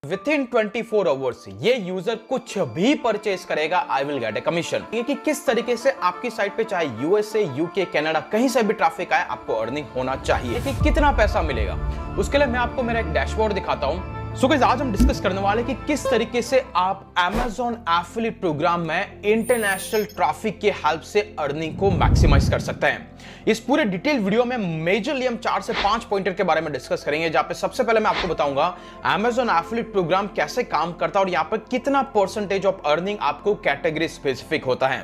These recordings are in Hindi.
विद इन 24 आवर्स ये यूजर कुछ भी परचेस करेगा, I will get a commission. ये कि किस तरीके से आपकी साइट पे चाहे यूएसए, यूके, कनाडा कहीं से भी ट्रैफिक आए, आपको अर्निंग होना चाहिए कि कितना पैसा मिलेगा। उसके लिए मैं आपको मेरा एक डैशबोर्ड दिखाता हूं। सो गाइस, आज हम डिस्कस करने वाले कि किस तरीके से आप Amazon एफिलिएट प्रोग्राम में इंटरनेशनल ट्रैफिक के हेल्प से अर्निंग को मैक्सिमाइज कर सकते हैं। इस पूरे डिटेल वीडियो में मेजरली हम 4 से 5 पॉइंटर के बारे में डिस्कस करेंगे, जहां पे सबसे पहले मैं आपको बताऊंगा Amazon एफिलिएट प्रोग्राम कैसे काम करता है और यहां पर कितना परसेंटेज ऑफ अर्निंग आपको कैटेगरी स्पेसिफिक होता है।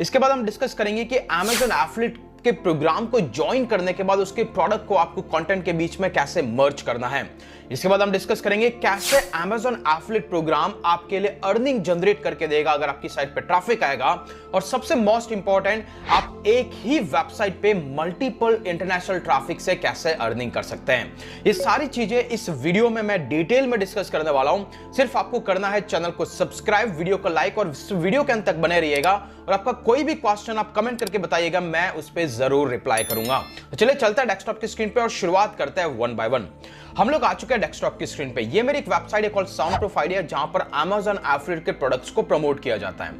इसके बाद हम डिस्कस करेंगे कि Amazon एफिलिएट के प्रोग्राम को ज्वाइन करने के बाद उसके प्रोडक्ट को आपको कंटेंट के बीच में कैसे मर्ज करना है। इसके बाद हम डिस्कस करेंगे कैसे Amazon एफिलिएट प्रोग्राम आपके लिए अर्निंग जनरेट करके देगा अगर आपकी साइट पे ट्रैफिक आएगा, और सबसे मोस्ट इंपॉर्टेंट, आप एक ही वेबसाइट पे मल्टीपल इंटरनेशनल ट्रैफिक से कैसे अर्निंग कर सकते हैं। ये सारी चीजें इस वीडियो में मैं डिटेल में डिस्कस करने वाला हूं। सिर्फ आपको करना है चैनल को सब्सक्राइब, वीडियो को लाइक और इस वीडियो के अंत तक बने रहिएगा, और आपका कोई भी क्वेश्चन आप कमेंट करके बताइएगा, मैं उस पर जरूर रिप्लाई करूंगा। तो चलिए चलते हैं डेस्कटॉप की स्क्रीन पे और शुरुआत करते हैं वन बाय वन। हम लोग आ चुके हैं डेस्कटॉप की स्क्रीन पे। ये मेरी एक वेबसाइट है कॉल्ड साउंडप्रूफ आइडिया, जहां पर Amazon एफिलिएट के प्रोडक्ट्स को प्रमोट किया जाता है।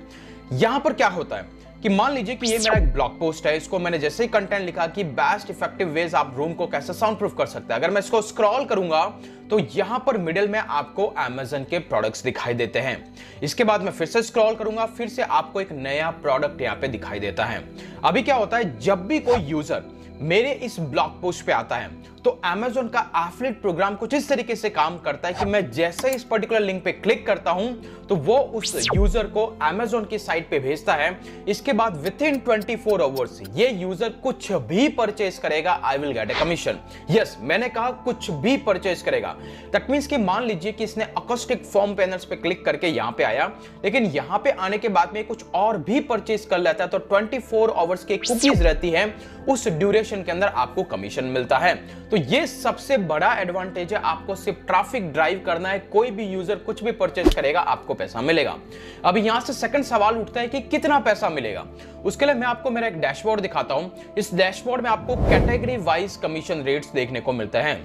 यहां पर क्या होता है कि मान लीजिए कि ये मेरा एक ब्लॉग पोस्ट है, इसको मैंने जैसे ही कंटेंट लिखा कि बेस्ट इफेक्टिव वेज आप रूम को कैसे साउंड प्रूफ कर सकते हैं। अगर मैं इसको स्क्रॉल करूंगा तो यहां पर मिडिल में आपको Amazon के प्रोडक्ट्स दिखाई देते हैं। इसके बाद मैं फिर से स्क्रॉल करूंगा, फिर से आपको एक नया प्रोडक्ट यहां पे दिखाई देता है। अभी क्या होता है, जब भी कोई यूजर मेरे इस ब्लॉग पोस्ट पे आता है तो Amazon का एफिलिएट प्रोग्राम कुछ इस तरीके से काम करता है कि मैं जैसे इस पर्टिकुलर लिंक पे क्लिक करता हूं तो वो उस यूजर को Amazon की साइट पे भेजता है। इसके बाद विद इन 24 आवर्स ये यूजर कुछ भी परचेस करेगा, I will get a commission. Yes, मैंने कहा कुछ भी परचेस करेगा। दैट मींस कि मान लीजिए कि इसने अकोस्टिक फॉर्म पैनल्स पे क्लिक करके यहां पे आया, लेकिन यहां पे आने के बाद में कुछ और भी परचेस कर लेता है तो 24 आवर्स की कुकीज रहती है, उस ड्यूरेशन के अंदर आपको कमीशन मिलता है। तो ये सबसे बड़ा एडवांटेज है। आपको सिर्फ ट्रैफिक ड्राइव करना है, कोई भी यूजर कुछ भी परचेस करेगा, आपको पैसा मिलेगा। अब यहां से सेकंड सवाल उठता है कि कितना पैसा मिलेगा। उसके लिए मैं आपको मेरा एक डैशबोर्ड दिखाता हूं। इस डैशबोर्ड में आपको कैटेगरी वाइज कमीशन रेट्स देखने को मिलते हैं,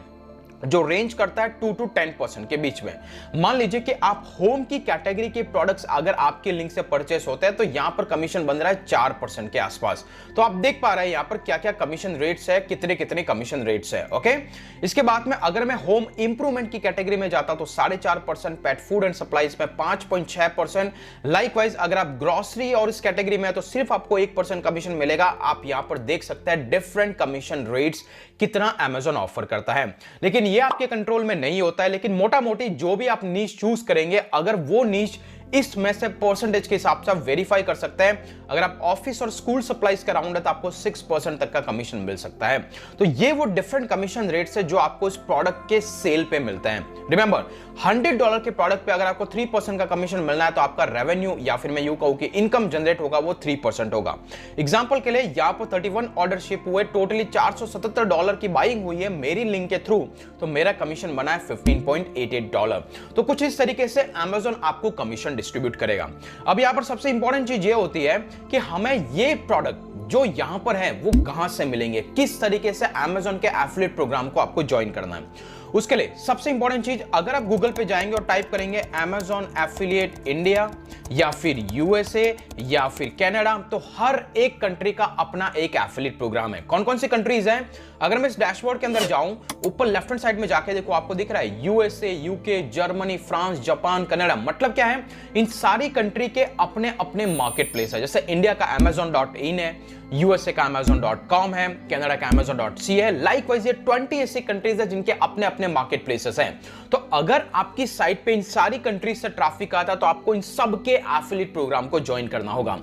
जो रेंज करता है 2 to 10% के बीच में। मान लीजिए कि आप होम की कैटेगरी के प्रोडक्ट्स अगर आपके लिंक से परचेस होते हैं तो यहां पर कमीशन बन रहा है 4% के आसपास। तो आप देख पा रहे हैं यहां पर क्या क्या कमीशन रेट्स है, कितने कितने कमीशन रेट्स है। ओके, इसके बाद में अगर मैं होम इंप्रूवमेंट की कैटेगरी में जाता तो 4.5%, पेट फूड एंड सप्लाईज में 5.6%। लाइकवाइज अगर आप ग्रोसरी और इस कैटेगरी में है तो सिर्फ आपको 1% कमीशन मिलेगा। आप यहां पर देख सकते हैं डिफरेंट कमीशन रेट्स कितना Amazon ऑफर करता है, लेकिन ये आपके कंट्रोल में नहीं होता है। लेकिन मोटा मोटी जो भी आप नीश चूज करेंगे, अगर वो नीश इसमें से परसेंटेज के हिसाब से आप वेरीफाई कर सकते हैं। अगर आप ऑफिस और स्कूल सप्लाईज का राउंड है तो आपको 6% तक का कमीशन मिल सकता है। तो ये वो डिफरेंट कमीशन रेट्स है जो आपको इस प्रोडक्ट के सेल पे मिलते हैं। रिमेंबर, $100 के प्रोडक्ट पे अगर आपको 3% का कमीशन मिलना है तो आपका रेवेन्यू, या फिर मैं यूं कहूं कि इनकम जनरेट होगा, वो 3% होगा। एग्जांपल के लिए यहां पर 31 ऑर्डर शिप हुए, टोटली $477 की बाइंग हुई है मेरी लिंक के थ्रू, तो मेरा कमीशन बना है $15.88। तो कुछ इस तरीके से Amazon आपको कमीशन डिस्ट्रीब्यूट करेगा। अब यहां पर सबसे इंपॉर्टेंट चीज ये होती है कि हमें ये प्रोडक्ट जो यहां पर है वो कहां से मिलेंगे, किस तरीके से Amazon के एफिलिएट प्रोग्राम को आपको ज्वाइन करना है। उसके लिए सबसे इंपॉर्टेंट चीज, अगर आप गूगल पे जाएंगे और टाइप करेंगे Amazon एफिलिएट इंडिया या फिर यूएसए या फिर कनाडा, तो हर एक कंट्री का अपना एक एफिलिएट प्रोग्राम है। कौन कौन सी कंट्रीज हैं? अगर मैं इस डैशबोर्ड के अंदर जाऊं, ऊपर लेफ्ट हैंड साइड में जाके देखो, आपको दिख रहा है USA, UK, Germany, France, Japan, Canada. मतलब क्या है, इन सारी कंट्री के अपने अपने मार्केट प्लेस है। जैसे इंडिया का Amazon.in है, यूएसए का Amazon.com है, कनाडा का Amazon.ca है। लाइकवाइज ये 20 ऐसी कंट्रीज है जिनके अपने अपने मार्केट प्लेसेस हैं। तो अगर आपकी साइट पे इन सारी कंट्रीज से ट्रैफिक आता तो आपको इन सब के एफिलिएट प्रोग्राम को ज्वाइन करना होगा।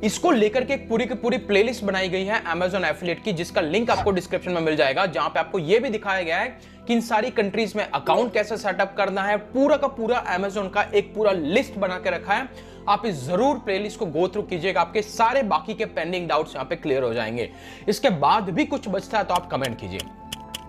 इसको लेकर के एक पूरी की पूरी प्लेलिस्ट बनाई गई है Amazon एफिलिएट की, जिसका लिंक आपको डिस्क्रिप्शन में मिल जाएगा, जहां पे आपको यह भी दिखाया गया है कि इन सारी कंट्रीज में अकाउंट कैसे सेटअप करना है। पूरा का पूरा Amazon का एक पूरा लिस्ट बना के रखा है। आप इस जरूर प्लेलिस्ट को गो थ्रू कीजिएगा, आपके सारे बाकी के पेंडिंग डाउट्स यहां पे क्लियर हो जाएंगे। इसके बाद भी कुछ बचता है तो आप कमेंट कीजिए।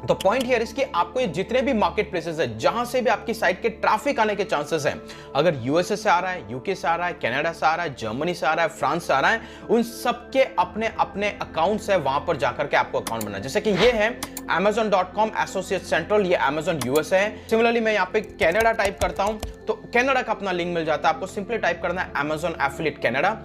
तो पॉइंट हियर इज कि आपको ये जितने भी मार्केट प्लेसेस है जहां से भी आपकी साइट के ट्रैफिक आने के चांसेस हैं, अगर यूएसए से आ रहा है, यूके से आ रहा है, कनाडा से आ रहा है, जर्मनी से आ रहा है, फ्रांस से आ रहा है, उन सबके अपने अपने अकाउंट्स है, वहां पर जाकर के आपको अकाउंट बनाना है। जैसे कि ये है Amazon.com एसोसिएट सेंट्रल, ये Amazon यूएसए है। सिमिलरली मैं यहाँ पे कनाडा टाइप करता हूं तो कनाडा का अपना लिंक मिल जाता है। आपको सिंपली टाइप करना है Amazon एफिलिएट कनाडा।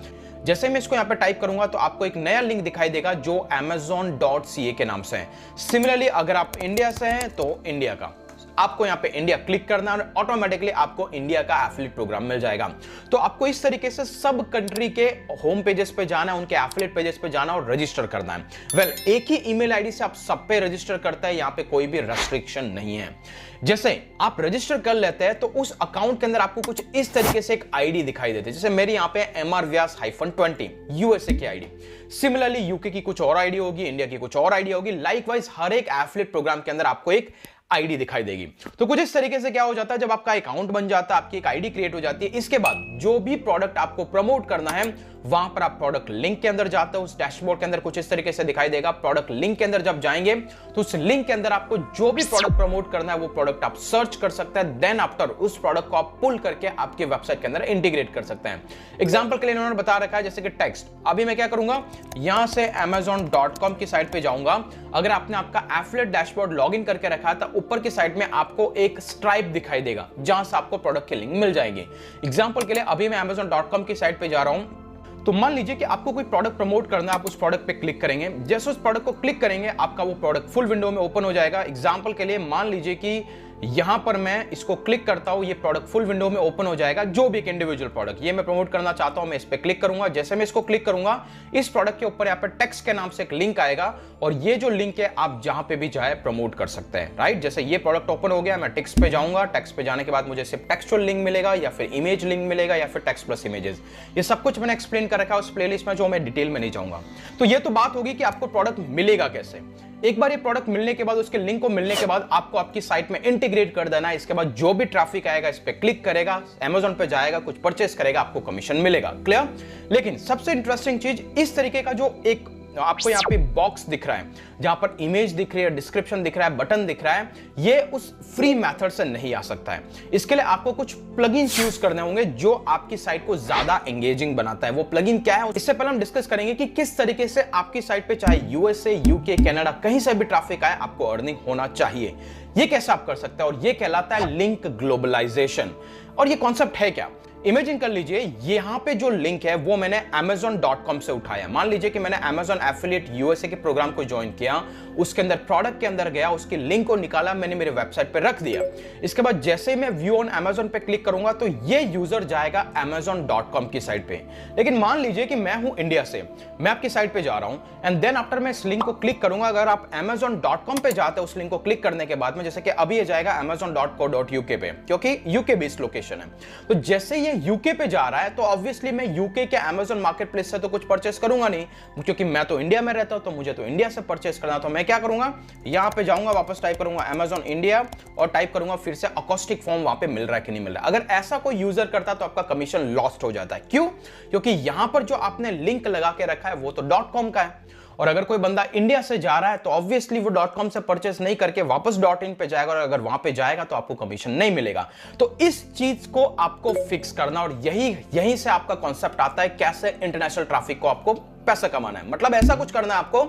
जैसे मैं इसको यहां पे टाइप करूंगा तो आपको एक नया लिंक दिखाई देगा जो amazon.ca के नाम से है। सिमिलरली अगर आप इंडिया से हैं तो इंडिया का, आपको यहां पे इंडिया क्लिक करना है और ऑटोमेटिकली आपको इंडिया का एफिलिएट प्रोग्राम मिल जाएगा। तो आपको इस तरीके से सब कंट्री के होम पेजेस पे जाना है, उनके एफिलिएट पेजेस पे जाना और रजिस्टर करना है। वेल, एक ही ईमेल आईडी से आप सब पे रजिस्टर करते हैं, यहां पे कोई भी रेस्ट्रिक्शन नहीं है। जैसे आप रजिस्टर कर लेते हैं तो उस अकाउंट के अंदर आपको कुछ इस तरीके से एक आईडी दिखाई देती है। जैसे मेरी यहां पे MR-20 यूएसए की आईडी। सिमिलरली यूके की कुछ और आईडी होगी, इंडिया की कुछ और आईडी होगी। लाइकवाइज हर एक एफिलिएट प्रोग्राम के अंदर आपको एक आईडी दिखाई देगी। तो कुछ इस तरीके से क्या हो जाता है, जब आपका अकाउंट बन जाता है, आपकी एक आईडी क्रिएट हो जाती है। इसके बाद जो भी प्रोडक्ट आपको प्रमोट करना है वहां पर आप प्रोडक्ट लिंक के अंदर जाते हो। उस डैशबोर्ड के अंदर कुछ इस तरीके से दिखाई देगा। प्रोडक्ट लिंक के अंदर जब जाएंगे तो उस लिंक के अंदर आपको जो भी प्रोडक्ट प्रमोट करना है वो प्रोडक्ट आप सर्च कर सकते हैं। देन आफ्टर उस प्रोडक्ट को आप पुल करके आपके वेबसाइट के अंदर इंटीग्रेट कर सकते हैं। एग्जांपल के लिए इन्होंने बता रखा है जैसे कि टेक्स्ट। अभी मैं क्या करूंगा, यहां से Amazon.com की साइट पे जाऊंगा। अगर आपने आपका एफिलिएट डैशबोर्ड लॉगिन करके रखा है तो ऊपर की साइड में आपको एक स्ट्राइप दिखाई देगा जहां से आपको प्रोडक्ट के लिंक मिल जाएंगे। एग्जांपल के लिए अभी मैं Amazon.com की साइट पे जा रहा हूं। तो मान लीजिए कि आपको कोई प्रोडक्ट प्रमोट करना है, आप उस प्रोडक्ट पे क्लिक करेंगे। जैसे उस प्रोडक्ट को क्लिक करेंगे आपका वो प्रोडक्ट फुल विंडो में ओपन हो जाएगा। एग्जांपल के लिए मान लीजिए कि यहां पर मैं इसको क्लिक करता हूं, ये प्रोडक्ट फुल विंडो में ओपन हो जाएगा। जो भी एक इंडिविजुअल प्रोडक्ट ये मैं प्रमोट करना चाहता हूं, मैं इस पे क्लिक करूंगा। जैसे मैं इसको क्लिक करूंगा, इस प्रोडक्ट के ऊपर यहाँ पे टेक्स्ट के नाम से एक लिंक आएगा और ये जो लिंक है आप जहां पे भी जाए प्रमोट कर सकते हैं, राइट। जैसे ये प्रोडक्ट ओपन हो गया, मैं टेक्स्ट पे जाऊंगा। टेक्स्ट पे जाने के बाद मुझे सिर्फ टेक्सचुअल लिंक मिलेगा या फिर इमेज लिंक मिलेगा या फिर टेक्स्ट प्लस इमेजेस। ये सब कुछ मैंने एक्सप्लेन कर रखा है उस प्लेलिस्ट में, जो मैं डिटेल में नहीं जाऊंगा। तो ये तो बात होगी कि आपको प्रोडक्ट मिलेगा कैसे। एक बार ये प्रोडक्ट मिलने के बाद, उसके लिंक को मिलने के बाद आपको आपकी साइट में इंटीग्रेट कर देना है। इसके बाद जो भी ट्रैफिक आएगा इस पे क्लिक करेगा, Amazon पे जाएगा, कुछ परचेस करेगा, आपको कमीशन मिलेगा। क्लियर। लेकिन सबसे इंटरेस्टिंग चीज, इस तरीके का जो एक आपको यहाँ पे बॉक्स दिख रहा है जहां पर इमेज दिख रही है, डिस्क्रिप्शन दिख रहा है, बटन दिख रहा है, ये उस फ्री मेथड से नहीं आ सकता है। इसके लिए आपको कुछ प्लगइन्स यूज करने होंगे जो आपकी साइट को ज्यादा एंगेजिंग बनाता है। वो प्लगइन क्या है, इससे पहले हम डिस्कस करेंगे कि किस तरीके से आपकी साइट पे चाहे यूएसए, यूके, कनाडा, कहीं से भी ट्रैफिक आए आपको अर्निंग होना चाहिए। ये कैसे आप कर सकते हैं, और ये कहलाता है लिंक ग्लोबलाइजेशन। और ये कॉन्सेप्ट है क्या, इमेजिन कर लीजिए यहां पे जो लिंक है वो मैंने Amazon.com से उठाया। मान लीजिए कि मैंने Amazon एफिलिएट यूएसए के प्रोग्राम को ज्वाइन किया, उसके अंदर प्रोडक्ट के अंदर गया, उसके लिंक को निकाला, मैंने मेरे वेबसाइट पे रख दिया। इसके बाद जैसे मैं व्यू ऑन Amazon पे क्लिक करूंगा तो ये यूजर जाएगा Amazon.com की साइट पे। लेकिन मान लीजिए कि मैं हूं इंडिया से, मैं आपकी साइट पे जा रहा हूं एंड देन आफ्टर मैं इस लिंक को क्लिक करूंगा। अगर आप Amazon.com पे जाते हैं उस लिंक को क्लिक करने के बाद में, जैसे कि अभी ये जाएगा Amazon.co.uk पे, क्योंकि यूके बेस्ड लोकेशन है। तो जैसे ये यूके पे जा रहा है तो ऑब्वियसली मैं यूके के Amazon मार्केट प्लेस से तो कुछ परचेस करूंगा नहीं, क्योंकि मैं तो इंडिया में रहता हूं, तो मुझे तो इंडिया से परचेस करना। तो मैं क्या करूंगा, यहां पे जाऊंगा, वापस टाइप करूंगा Amazon इंडिया और टाइप करूंगा फिर से अकोस्टिक फॉर्म वहां पे मिल रहा है कि नहीं मिल रहा है। अगर ऐसा कोई यूजर करता तो आपका कमीशन लॉस्ट हो जाता है। क्यों? क्योंकि यहां पर जो आपने लिंक लगा के रखा है वो तो .com का है, और अगर कोई बंदा इंडिया से जा रहा है तो ऑब्वियसली वो .com से परचेस नहीं करके वापस .in पे जाएगा, और अगर वहां पे जाएगा तो आपको कमीशन नहीं मिलेगा। तो इस चीज को आपको फिक्स करना, और यहीं से आपका कॉन्सेप्ट आता है कैसे इंटरनेशनल ट्रैफिक को आपको पैसा कमाना है। मतलब ऐसा कुछ करना है आपको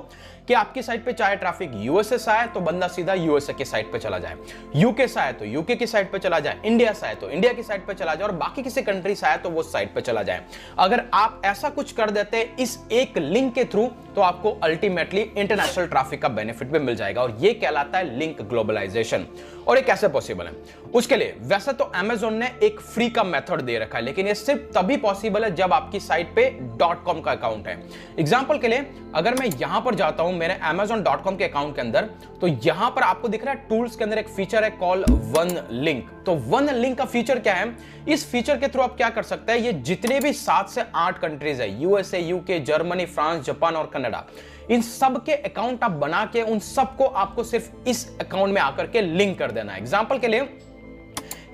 कि आपकी साइट पे चाहे ट्रैफिक यूएसए से आए तो बंदा सीधा यूएसए की साइट पे चला जाए, यूके से आए तो यूके की साइट पे चला जाए, इंडिया से आए तो इंडिया की साइट पे चला जाए, और बाकी किसी कंट्री से आए तो वो साइट पे चला जाए। अगर आप ऐसा कुछ कर देते इस एक लिंक के थ्रू तो आपको अल्टीमेटली इंटरनेशनल ट्रैफिक का बेनिफिट भी मिल जाएगा, और ये कहलाता है लिंक ग्लोबलाइजेशन। और ये कैसे पॉसिबल है, उसके लिए वैसे तो Amazon ने एक फ्री का मेथड दे रखा है, लेकिन ये सिर्फ तभी पॉसिबल है जब आपकी साइट पे .com का अकाउंट है। एग्जांपल के लिए अगर मैं यहां पर जाता हूं मेरे Amazon.com के अकाउंट के अंदर, तो यहां पर आपको दिख रहा है टूल्स के अंदर एक फीचर है कॉल वन लिंक। तो वन लिंक का फीचर क्या है, इस फीचर के थ्रू आप क्या कर सकते हैं, ये जितने भी 7 से 8 कंट्रीज है, USA, UK, Germany, France, Japan और कनाडा, इन सब के अकाउंट आप बना के उन सबको आपको सिर्फ इस अकाउंट में आकर के लिंक कर देना है। एग्जांपल के लिए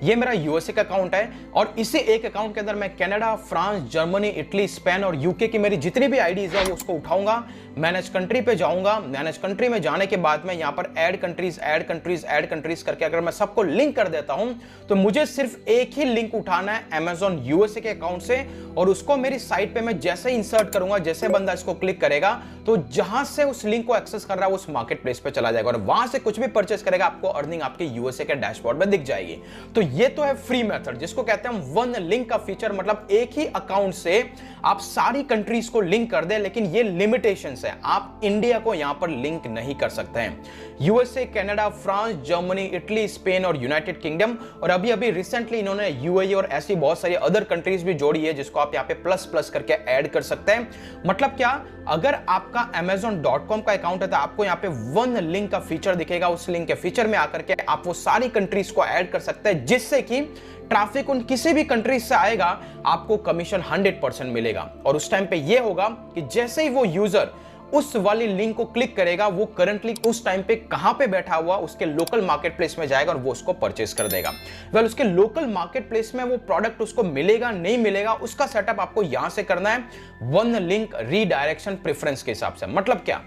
ये मेरा यूएसए का अकाउंट है और इसी एक अकाउंट के अंदर मैं Canada, France, Germany, Italy, Spain और यूके की मेरी जितनी भी आईडीज है वो उसको उठाऊंगा, मैनेज कंट्री पे जाऊंगा। मैनेज कंट्री में जाने के बाद में यहां पर ऐड कंट्रीज करके अगर मैं सबको लिंक कर देता हूं तो मुझे सिर्फ एक ही लिंक उठाना है अमेजॉन यूएसए के अकाउंट से और उसको मेरी साइट पे मैं जैसे इंसर्ट करूंगा, जैसे बंदा इसको क्लिक करेगा तो जहां से उस लिंक को एक्सेस कर रहा है उस मार्केट प्लेस पे चला जाएगा और वहां से कुछ भी परचेस करेगा आपको अर्निंग आपके यूएसए के डैशबोर्ड में दिख जाएगी। तो ये तो है फ्री मेथड जिसको कहते हैं वन लिंक का फीचर, मतलब एक ही अकाउंट से आप सारी कंट्रीज को लिंक कर दे। लेकिन ये लिमिटेशंस है, आप इंडिया को यहां पर लिंक नहीं कर सकते हैं। USA, Canada, France, Germany, Italy, Spain और यूनाइटेड किंगडम और अभी अभी रिसेंटली इन्होंने यूएई और ऐसी बहुत सारी अदर कंट्रीज भी जोड़ी है जिसको आप यहां पे प्लस प्लस करके ऐड कर सकते हैं। मतलब क्या, अगर आपका amazon.com का अकाउंट है तो आपको यहां पे वन लिंक का फीचर दिखेगा, उस लिंक के फीचर में आकर के आप वो सारी कंट्रीज को ऐड कर सकते हैं जिससे कि ट्रैफिक उन किसी भी कंट्रीज से आएगा आपको कमीशन 100% मिलेगा। और उस टाइम पे ये होगा कि जैसे ही वो यूजर उस वाली लिंक को क्लिक करेगा वो करंटली उस टाइम पे कहां पे बैठा हुआ उसके लोकल मार्केट प्लेस में जाएगा और वो उसको परचेस कर देगा। वेल उसके लोकल मार्केट प्लेस में वो प्रोडक्ट उसको मिलेगा नहीं मिलेगा उसका सेटअप आपको यहां से करना है वन लिंक रीडायरेक्शन प्रेफरेंस के हिसाब से। मतलब क्या,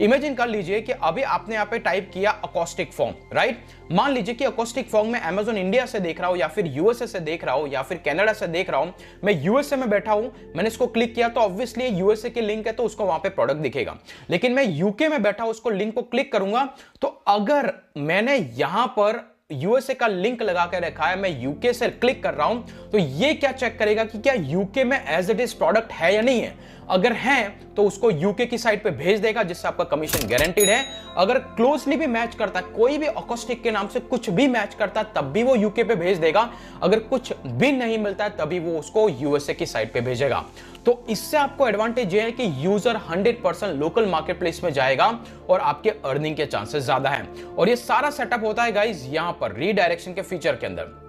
इमेजिन कर लीजिए कि अभी आपने यहां पे टाइप किया अकोस्टिक फॉर्म, राइट। मान लीजिए कि अकोस्टिक फॉर्म में अमेजॉन इंडिया से देख रहा हूं या फिर यूएसए से देख रहा हूं या फिर कनाडा से देख रहा हूं, मैं यूएसए में बैठा हूं, मैंने इसको क्लिक किया तो ऑब्वियसली यूएसए की लिंक है तो उसको वहां पे प्रोडक्ट दिखेगा। लेकिन मैं यूके में बैठा हूं, उसको लिंक को क्लिक करूंगा तो अगर मैंने यहां पर यूएसए का लिंक लगा के रखा है, मैं यूके से क्लिक कर रहा हूं तो ये क्या चेक करेगा कि क्या यूके में एज इट इज प्रोडक्ट है या नहीं है। अगर है तो उसको यूके की साइट पे भेज देगा जिससे आपका कमीशन गारंटीड है। अगर क्लोजली भी मैच करता है, कोई भी अकोस्टिक के नाम से कुछ भी मैच करता है तब भी वो यूके पे भेज देगा। अगर कुछ भी नहीं मिलता है तभी वो उसको यूएसए की साइट पे भेजेगा। तो इससे आपको एडवांटेज ये है कि यूजर 100% लोकल मार्केट प्लेस में जाएगा और आपके अर्निंग के चांसेस ज्यादा हैं। और ये सारा सेटअप होता है गाइज यहां पर रीडायरेक्शन के फीचर के अंदर।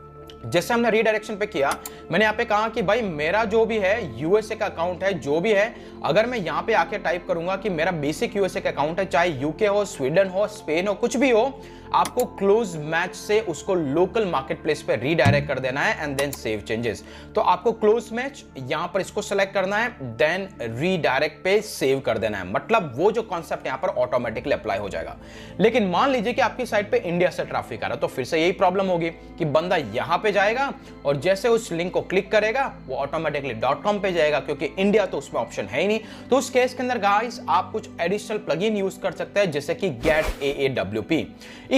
जैसे हमने रीडायरेक्शन पे किया, मैंने यहां पे कहा कि भाई मेरा जो भी है यूएसए का अकाउंट है, जो भी है, अगर मैं यहां पे आके टाइप करूंगा कि मेरा बेसिक यूएसए का अकाउंट है, चाहे यूके हो, स्वीडन हो, स्पेन हो, कुछ भी हो, आपको क्लोज मैच से उसको लोकल मार्केट प्लेस पे रीडायरेक्ट कर देना है एंड देन सेव चेंजेस। तो आपको क्लोज मैच यहां पर इसको सेलेक्ट करना है, देन रीडायरेक्ट पे सेव कर देना है। मतलब वो जो कॉन्सेप्ट यहां पर ऑटोमेटिकली अप्लाई हो जाएगा। लेकिन मान लीजिए कि आपकी साइट पे इंडिया से ट्रैफिक आ रहा है तो फिर से यही प्रॉब्लम होगी कि बंदा यहां पे जाएगा और जैसे उस लिंक को क्लिक करेगा वो ऑटोमेटिकली .com पे जाएगा क्योंकि इंडिया तो उसमें ऑप्शन है ही नहीं। तो उस केस के अंदर गाइस आप कुछ एडिशनल प्लगइन यूज कर सकते हैं जैसे कि गेट AAWP।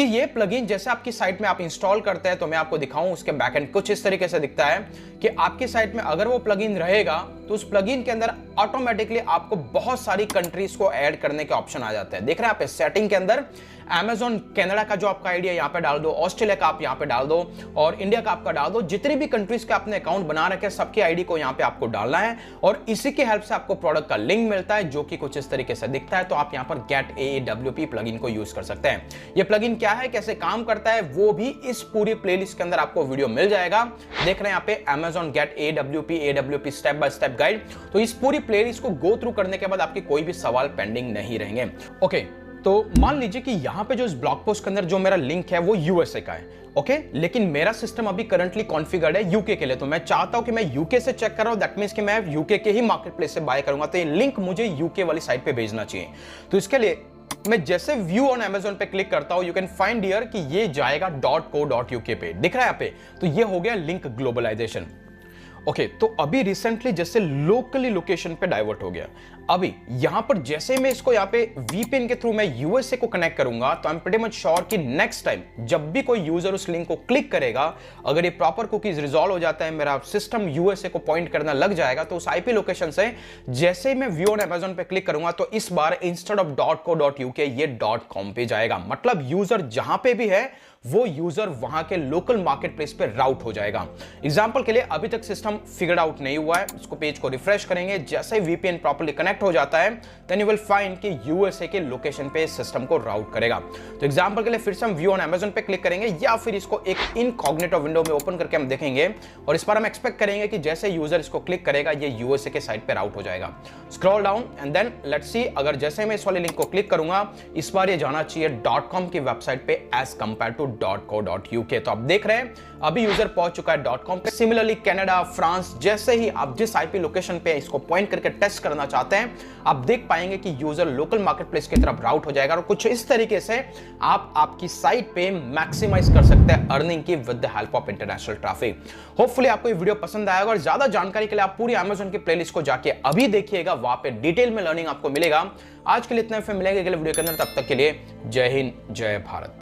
ये प्लगइन जैसे आपकी साइट में आप इंस्टॉल करते हैं तो मैं आपको दिखाऊं उसके बैकएंड कुछ इस तरीके से दिखता है कि आपकी साइट में अगर वो प्लगइन रहेगा तो उस प्लगइन के अंदर ऑटोमेटिकली आपको बहुत सारी कंट्रीज को ऐड करने के ऑप्शन आ जाते हैं। देख रहे हैं आप सेटिंग के अंदर अमेजॉन कनाडा का जो आपका आईडी है यहां पे डाल दो, ऑस्ट्रेलिया का आप यहां पे डाल दो और इंडिया का आपका डाल दो। जितने भी कंट्रीज के आपने अकाउंट बना रखे हैं सबके आईडी को यहां पे आपको डालना है और इसी की हेल्प से आपको प्रोडक्ट का लिंक मिलता है जो कि कुछ इस तरीके से दिखता है। तो आप यहां पर गेट AAWP प्लगइन को यूज कर सकते हैं। ये प्लगइन क्या है, कैसे काम करता है, वो भी इस पूरी प्लेलिस्ट के अंदर आपको वीडियो मिल जाएगा। देख रहे हैं यहाँ पे Amazon get AWP step by step guide. तो इस पूरी प्लेलिस्ट को गो थ्रू करने के बाद आपके कोई भी सवाल पेंडिंग नहीं रहेंगे। ओके, तो मान लीजिए कि यहां पे जो इस ब्लॉग पोस्ट के अंदर जो मेरा लिंक है वो यूएसए का है, ओके। लेकिन मेरा सिस्टम अभी करंटली कॉन्फ़िगर्ड है यूके के लिए, तो मैं चाहता हूं कि मैं यूके से चेक कर रहा हूं, दैट मींस कि मैं यूके के ही मार्केट प्लेस से बाय करूंगा, तो ये लिंक मुझे यूके वाली साइट पे भेजना चाहिए। तो इसके लिए मैं जैसे व्यू ऑन अमेजॉन पे क्लिक करता हूं, यू कैन फाइंड हियर कि ये जाएगा .co.uk पे, दिख रहा है यहाँ पे। तो ये हो गया लिंक ग्लोबलाइजेशन। ओके, तो अभी रिसेंटली जैसे लोकली लोकेशन पे डाइवर्ट हो गया। अभी यहां पर जैसे मैं इसको यहां पे VPN के थ्रू मैं यूएसए को कनेक्ट करूंगा तो I am pretty much sure कि नेक्स्ट टाइम जब भी कोई यूजर उस लिंक को क्लिक करेगा, अगर ये प्रॉपर कुकीज रिजॉल्व हो जाता है, मेरा सिस्टम यूएसए को पॉइंट करना लग जाएगा, तो उस आईपी लोकेशन से जैसे मैं व्यू ऑन अमेजॉन पे क्लिक करूंगा तो इस बार इंस्टेड ऑफ .co.uk ये .com पे जाएगा। मतलब यूजर जहां पे भी है वो यूजर वहां के लोकल मार्केट प्लेस पे राउट हो जाएगा। एग्जांपल के लिए अभी तक सिस्टम फिगर्ड आउट नहीं हुआ है, इसको पेज को रिफ्रेश करेंगे, जैसे VPN प्रॉपर्ली कनेक्ट हो जाता है देन यू विल फाइंड कि यूएसए के लोकेशन पे सिस्टम को राउट करेगा। तो एग्जांपल के लिए फिर से हम व्यू ऑन अमेजॉन पे क्लिक करेंगे या फिर इसको एक इनकॉग्निटो विंडो में ओपन करके हम देखेंगे और इस बार हम एक्सपेक्ट करेंगे कि जैसे यूजर इसको क्लिक करेगा ये यूएसए के साइट पे राउट हो जाएगा। Scroll down and then let's see, अगर जैसे मैं इस वाले लिंक को क्लिक करूंगा इस बार ये जाना चाहिए .com की वेबसाइट पे एज कंपेयर टू .co.uk। तो आप देख रहे हैं अभी यूजर पहुंच चुका है .com पे। सिमिलरली कनाडा, फ्रांस, जैसे ही आप जिस आईपी लोकेशन पे इसको पॉइंट करके टेस्ट करना चाहते हैं, आप देख पाएंगे कि यूजर लोकल मार्केट प्लेस की तरफ राउट हो जाएगा और कुछ इस तरीके से आप आपकी साइट पे मैक्सिमाइज कर सकते हैं अर्निंग की with the help of international traffic. Hopefully आपको ये वीडियो पसंद आएगा और ज्यादा जानकारी के लिए आप पूरी अमेज़न की प्लेलिस्ट को जाके अभी देखिएगा, वहां पे डिटेल में लर्निंग आपको मिलेगा। आज के लिए इतना, फिर मिलेंगे अगले वीडियो के अंदर, तब तक के लिए जय हिंद, जय भारत।